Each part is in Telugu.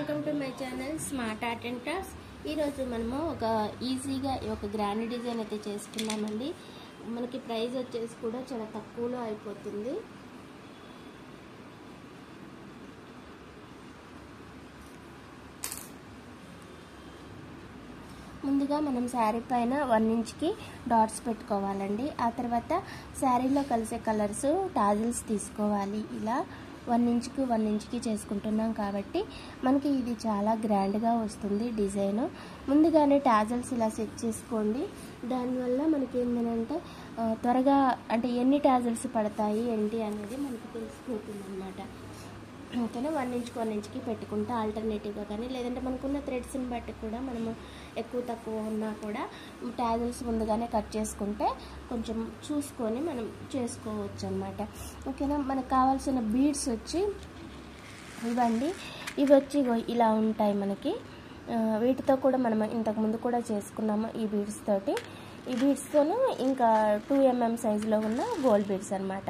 Welcome to my channel smart art and crafts. ఈరోజు మనము ఒక ఈజీగా ఒక గ్రాండ్ డిజైన్ అయితే చేసుకున్నామండి. మనకి ప్రైస్ వచ్చేసి కూడా చాలా తక్కువలో అయిపోతుంది. ముందుగా మనం శారీ పైన 1 ఇంచ్కి డాట్స్ పెట్టుకోవాలండి. ఆ తర్వాత శారీలో కలిసే కలర్స్ టాజిల్స్ తీసుకోవాలి. ఇలా 1 ఇంచ్కి చేసుకుంటున్నాం కాబట్టి మనకి ఇది చాలా గ్రాండ్గా వస్తుంది డిజైన్. ముందుగానే టాజిల్స్ ఇలా సెట్ చేసుకోండి. దానివల్ల మనకి ఏంటంటే త్వరగా అంటే ఎన్ని టాజిల్స్ పడతాయి ఏంటి అనేది మనకి తెలిసిపోతుంది అన్నమాట. ఓకేనా, 1 ఇంచ్కి పెట్టుకుంటే ఆల్టర్నేటివ్గా కానీ లేదంటే మనకున్న థ్రెడ్స్ని బట్టి కూడా మనము ఎక్కువ తక్కువ ఉన్నా కూడా టాజిల్స్ ముందుగానే కట్ చేసుకుంటే కొంచెం చూసుకొని మనం చేసుకోవచ్చు అన్నమాట. ఓకేనా, మనకు కావాల్సిన బీడ్స్ వచ్చి ఇవ్వండి. ఇవి వచ్చి ఇలా ఉంటాయి మనకి. వీటితో కూడా మనం ఇంతకుముందు కూడా చేసుకున్నాము ఈ బీడ్స్ తోటి. ఈ బీడ్స్తోనూ ఇంకా 2 mm సైజులో ఉన్న గోల్డ్ బీడ్స్ అనమాట.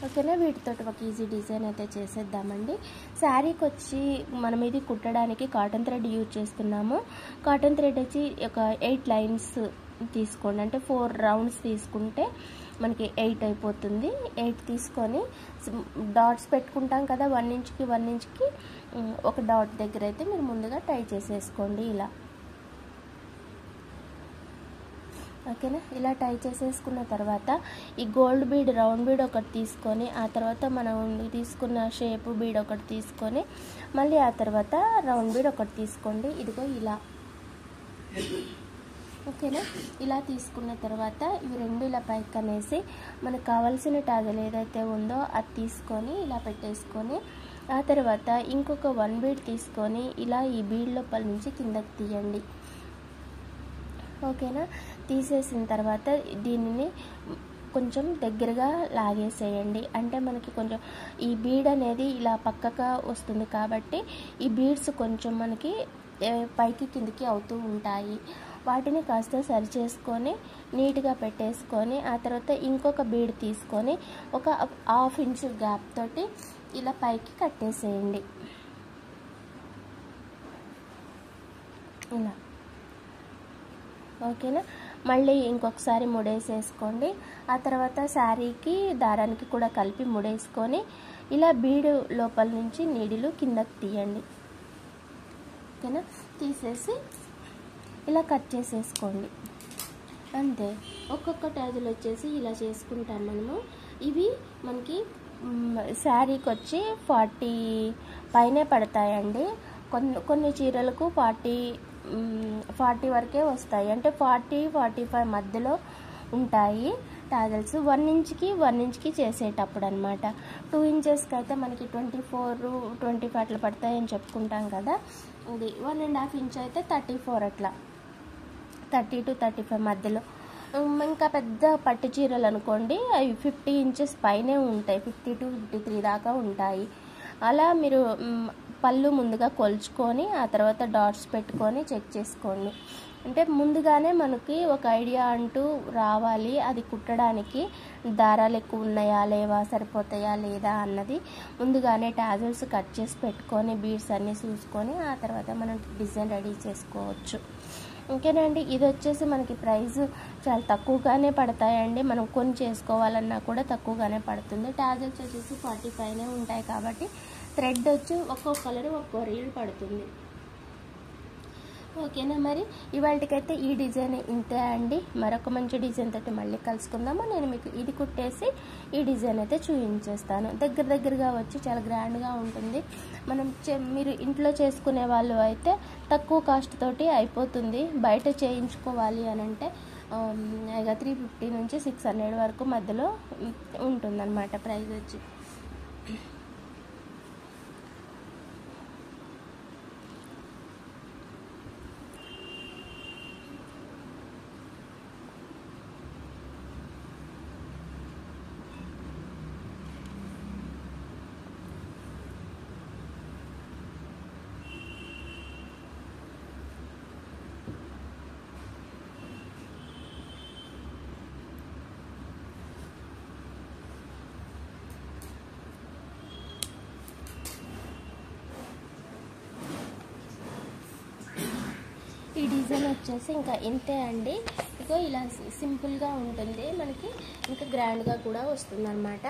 ఓకేనా, వీటితో ఒక ఈజీ డిజైన్ అయితే చేసేద్దామండి. శారీకి వచ్చి మనం ఇది కుట్టడానికి కాటన్ థ్రెడ్ యూజ్ చేస్తున్నాము. కాటన్ థ్రెడ్ వచ్చి ఒక 8 లైన్స్ తీసుకోండి. అంటే 4 రౌండ్స్ తీసుకుంటే మనకి 8 అయిపోతుంది. 8 తీసుకొని డాట్స్ పెట్టుకుంటాం కదా 1 ఇంచ్కి ఒక డాట్ దగ్గర అయితే మీరు ముందుగా టై చేసేసుకోండి ఇలా. ఓకేనా, ఇలా టై చేసేసుకున్న తర్వాత ఈ గోల్డ్ బీడ్ రౌండ్ బీడ్ ఒకటి తీసుకొని ఆ తర్వాత మనం తీసుకున్న షేప్ బీడ్ ఒకటి తీసుకొని మళ్ళీ ఆ తర్వాత రౌండ్ బీడ్ ఒకటి తీసుకోండి. ఇదిగో ఇలా. ఓకేనా, ఇలా తీసుకున్న తర్వాత ఇవి రెండు ఇలా పైకి అనేసి మనకు కావాల్సిన టాజల్ ఏదైతే ఉందో అది తీసుకొని ఇలా పెట్టేసుకొని ఆ తర్వాత ఇంకొక 1 బీడ్ తీసుకొని ఇలా ఈ బీడ్ లోపల నుంచి కిందకి తీయండి. ఓకేనా, తీసేసిన తర్వాత దీనిని కొంచెం దగ్గరగా లాగేసేయండి. అంటే మనకి కొంచెం ఈ బీడ్ అనేది ఇలా పక్కగా వస్తుంది కాబట్టి ఈ బీడ్స్ కొంచెం మనకి పైకి కిందికి అవుతూ ఉంటాయి. వాటిని కాస్త సరి చేసుకొని నీట్గా పెట్టేసుకొని ఆ తర్వాత ఇంకొక బీడ్ తీసుకొని ఒక 1/2 ఇంచ్ గ్యాప్ తోటి ఇలా పైకి కట్టేసేయండి ఇలా. ఓకేనా, మళ్ళీ ఇంకొకసారి ముడేసేసుకోండి. ఆ తర్వాత శారీకి దారానికి కూడా కలిపి ముడేసుకొని ఇలా బీడు లోపల నుంచి నీడిలు కిందకి తీయండి. ఓకేనా, తీసేసి ఇలా కట్ చేసేసుకోండి. అంతే. ఒక్కొక్క టాజిల్ వచ్చేసి ఇలా చేసుకుంటాం మనము. ఇవి మనకి శారీకి వచ్చి 40 పైనే పడతాయండి. కొన్ని చీరలకు 40 వరకే వస్తాయి. అంటే 40-45 మధ్యలో ఉంటాయి టాజల్స్ 1 ఇంచ్కి చేసేటప్పుడు అనమాట. 2 ఇంచెస్కి అయితే మనకి 24-25 అట్లా పడతాయని చెప్పుకుంటాం కదా. ఇది 1.5 ఇంచ్ అయితే 34 అట్లా 30-35 మధ్యలో. ఇంకా పెద్ద పట్టు చీరలు అనుకోండి అవి 50 ఇంచెస్ పైనే ఉంటాయి. 50-53 దాకా ఉంటాయి. అలా మీరు పళ్ళు ముందుగా కొలుచుకొని ఆ తర్వాత డాట్స్ పెట్టుకొని చెక్ చేసుకోండి. అంటే ముందుగానే మనకి ఒక ఐడియా అంటూ రావాలి. అది కుట్టడానికి దారాలు ఎక్కువ ఉన్నాయా లేవా, సరిపోతాయా లేదా అన్నది ముందుగానే టాజిల్స్ కట్ చేసి పెట్టుకొని బీడ్స్ అన్నీ చూసుకొని ఆ తర్వాత మనం డిజైన్ రెడీ చేసుకోవచ్చు. ఓకేనండి, ఇది వచ్చేసి మనకి ప్రైస్ చాలా తక్కువగానే పడతాయండి. మనం కొన్ని చేసుకోవాలన్నా కూడా తక్కువగానే పడుతుంది. టాజిల్స్ వచ్చేసి 45 ఉంటాయి కాబట్టి థ్రెడ్ వచ్చి ఒక్కో కలర్ ఒక్కో రీల్ పడుతుంది. ఓకేనా, మరి ఇవాళకైతే ఈ డిజైన్ ఇంతే అండి. మరొక మంచి డిజైన్ తోటి మళ్ళీ కలుసుకుందాము. నేను మీకు ఇది కుట్టేసి ఈ డిజైన్ అయితే చూపించేస్తాను. దగ్గరగా వచ్చి చాలా గ్రాండ్గా ఉంటుంది. మీరు ఇంట్లో చేసుకునే వాళ్ళు అయితే తక్కువ కాస్ట్ తోటి అయిపోతుంది. బయట చేయించుకోవాలి అని అంటే 350 నుంచి 600 వరకు మధ్యలో ఉంటుందన్నమాట ప్రైస్ వచ్చి. డిజైన్ వచ్చేసి ఇంకా ఇంతే అండి. ఇగో ఇలా సింపుల్గా ఉంటుంది మనకి, ఇంకా గ్రాండ్గా కూడా వస్తుంది అనమాట.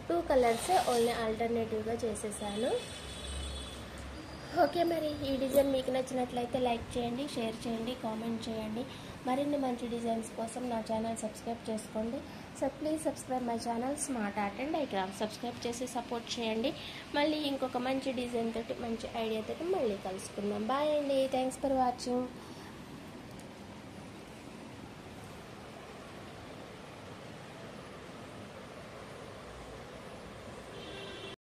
2 కలర్స్ ఓన్లీ ఆల్టర్నేటివ్గా చేసేసాను. ఓకే, మరి ఈ డిజైన్ మీకు నచ్చినట్లయితే లైక్ చేయండి, షేర్ చేయండి, కామెంట్ చేయండి. మరిన్ని మంచి డిజైన్స్ కోసం నా ఛానల్ సబ్స్క్రైబ్ చేసుకోండి. So please subscribe my channel smart art and diagrams. Subscribe చేసి సపోర్ట్ చేయండి. మళ్ళీ ఇంకొక మంచి డిజైన్ తోటి, మంచి ఐడియా తోటి మళ్ళీ కలుసుకుందాం. బాయ్ అండి. Thanks for watching.